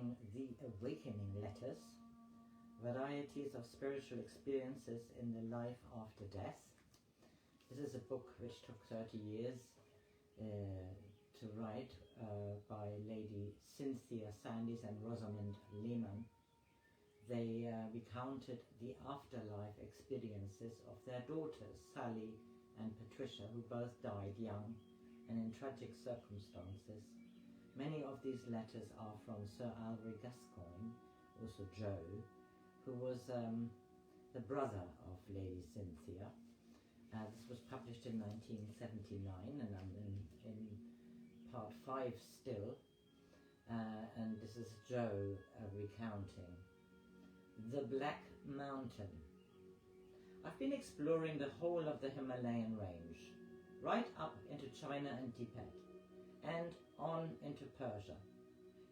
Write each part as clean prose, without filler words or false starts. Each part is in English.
reading the Awakening Letters, Varieties of Spiritual Experiences in the Life After Death. This is a book which took 30 years to write by Lady Cynthia Sandys and Rosamond Lehman. They recounted the afterlife experiences of their daughters, Sally and Patricia, who both died young and in tragic circumstances. Many of these letters are from Sir Albury Gascoigne, also Joe, who was the brother of Lady Cynthia. This was published in 1979, and I'm in part 5 still. And this is Joe recounting. The Black Mountain. I've been exploring the whole of the Himalayan range, right up into China and Tibet, and on into Persia.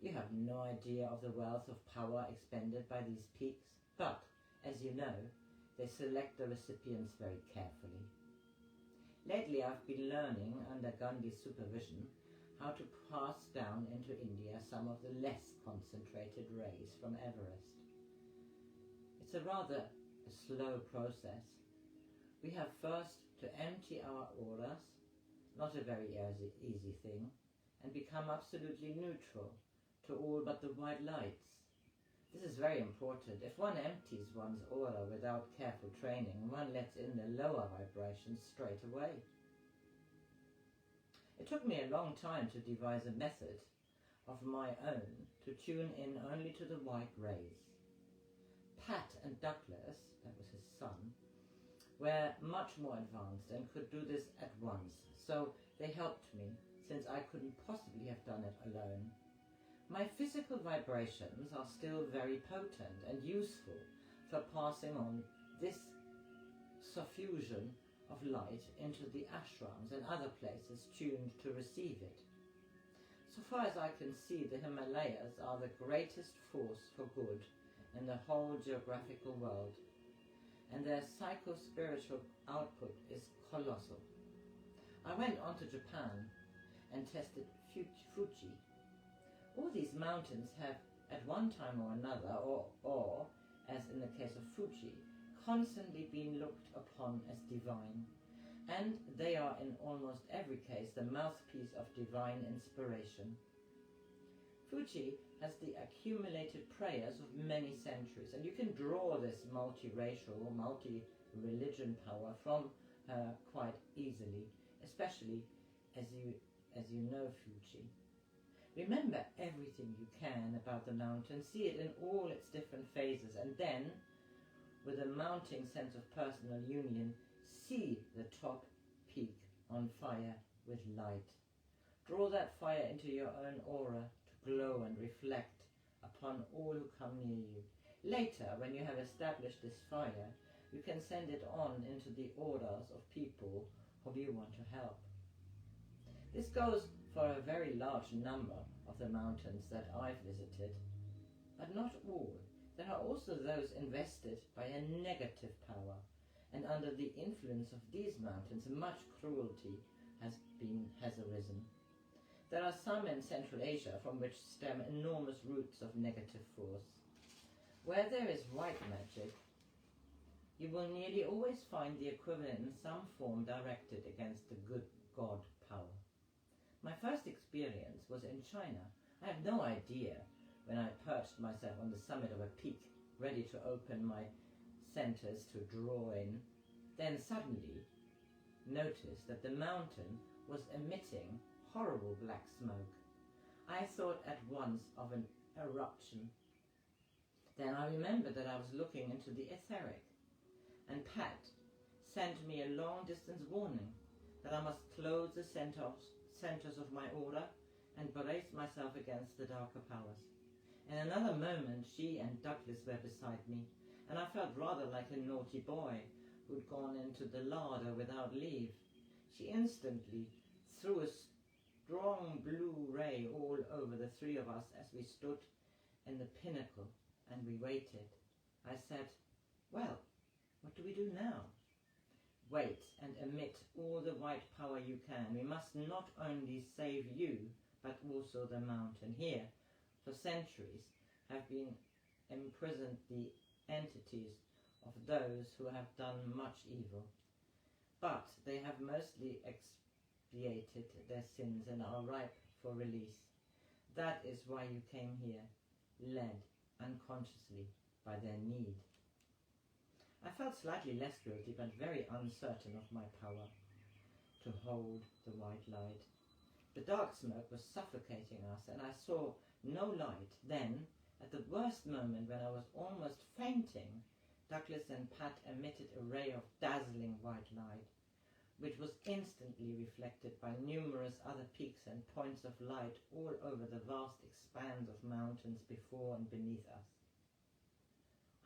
You have no idea of the wealth of power expended by these peaks, but, as you know, they select the recipients very carefully. Lately I've been learning, under Gandhi's supervision, how to pass down into India some of the less concentrated rays from Everest. It's a rather slow process. We have first to empty our auras, not a very easy thing, and become absolutely neutral to all but the white lights. This is very important. If one empties one's aura without careful training, one lets in the lower vibrations straight away. It took me a long time to devise a method of my own to tune in only to the white rays. Pat and Douglas, that was his son, were much more advanced and could do this at once, so they helped me, since I couldn't possibly have done it alone. My physical vibrations are still very potent and useful for passing on this suffusion of light into the ashrams and other places tuned to receive it. So far as I can see, the Himalayas are the greatest force for good in the whole geographical world, and their psycho-spiritual output is colossal. I went on to Japan and tested Fuji. All these mountains have, at one time or another, or as in the case of Fuji, constantly been looked upon as divine, and they are in almost every case the mouthpiece of divine inspiration. Fuji has the accumulated prayers of many centuries, and you can draw this multiracial or multi-religion power from her quite easily, especially as you know Fuji. Remember everything you can about the mountain, see it in all its different phases, and then, with a mounting sense of personal union, see the top peak on fire with light. Draw that fire into your own aura to glow and reflect upon all who come near you. Later, when you have established this fire, you can send it on into the auras of people whom you want to help. This goes for a very large number of the mountains that I've visited, but not all. There are also those invested by a negative power, and under the influence of these mountains much cruelty has arisen. There are some in Central Asia from which stem enormous roots of negative force. Where there is white magic, you will nearly always find the equivalent in some form directed against the good God power. My first experience was in China. I had no idea when I perched myself on the summit of a peak, ready to open my centers to draw in, then suddenly noticed that the mountain was emitting horrible black smoke. I thought at once of an eruption. Then I remembered that I was looking into the etheric, and Pat sent me a long-distance warning that I must close the centers of my aura and brace myself against the darker powers. In another moment she and Douglas were beside me, and I felt rather like a naughty boy who'd gone into the larder without leave. She instantly threw a strong blue ray all over the three of us as we stood in the pinnacle and we waited. I said, "Well, what do we do now?" "Wait and emit all the white power you can. We must not only save you, but also the mountain. Here, for centuries, have been imprisoned the entities of those who have done much evil, but they have mostly expiated their sins and are ripe for release. That is why you came here, led unconsciously by their need. I felt slightly less guilty, but very uncertain of my power to hold the white light. The dark smoke was suffocating us, and I saw no light. Then, at the worst moment, when I was almost fainting, Douglas and Pat emitted a ray of dazzling white light, which was instantly reflected by numerous other peaks and points of light all over the vast expanse of mountains before and beneath us.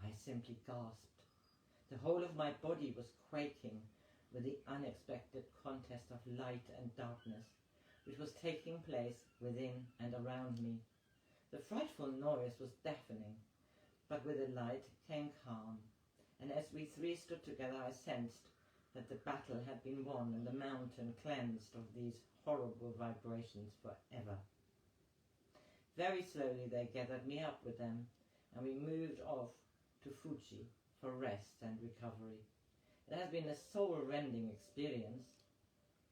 I simply gasped. The whole of my body was quaking with the unexpected contest of light and darkness, which was taking place within and around me. The frightful noise was deafening, but with the light came calm, and as we three stood together I sensed that the battle had been won and the mountain cleansed of these horrible vibrations forever. Very slowly they gathered me up with them, and we moved off to Fuji for rest and recovery. It has been a soul-rending experience,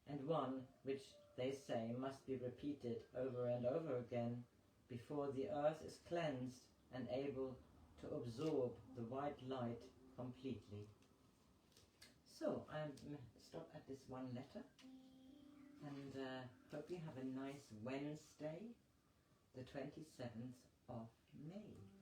and one which they say must be repeated over and over again before the earth is cleansed and able to absorb the white light completely. So I'll stop at this one letter, and hope you have a nice Wednesday, the 27th of May.